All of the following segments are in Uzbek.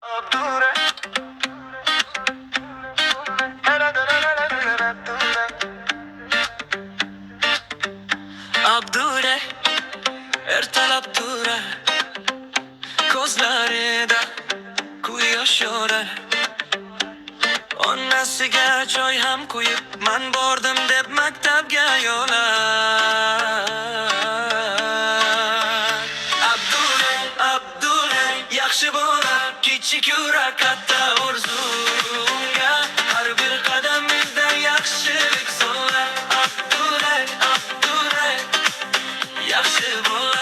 Abdure, Abdure, ertalab turar, ko'zlarida quyosh yorar. Onasiga choy ham quyib, man bordim deb maktabga yo'lar. Abdure, Abdure, yaxshi bo'lar, kichik yurak katta orzuga. Har bir qadamingda yaxshilik so'rar. Abdure, Abdure, yaxshi bo'lar.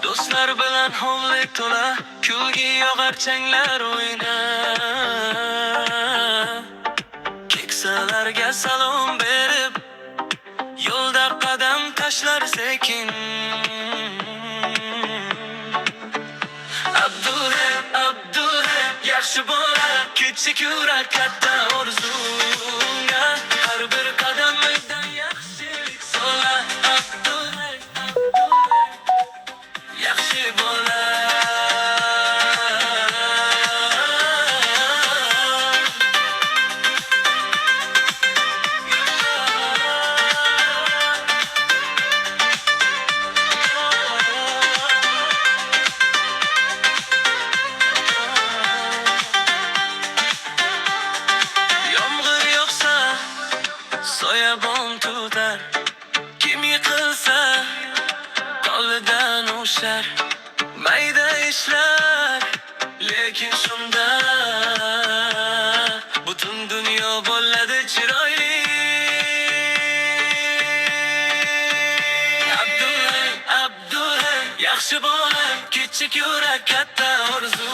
Do'stlar bilan hovli to'la, kulgi yog'ar changlar o'yna. Keksalarga salom berib, yo'lda qadam tashlar sekin. Abdure, Abdure, yaxshi bo'lar, kichik yurak katta orzuga. Har bir qadamingda yaxshilik so'lar. Abdure, Abdure, yaxshi bo'lar. Yomg'ir yog'sa, soyabon tutar. Kim yiqilsa, qo'lidan ushar. Mayda ishlar, lekin shunda butun dunyo bo'ladi chiroyli. Abdulay, Abdulay, yaxshi bo'lar, kichik yurak katta orzu.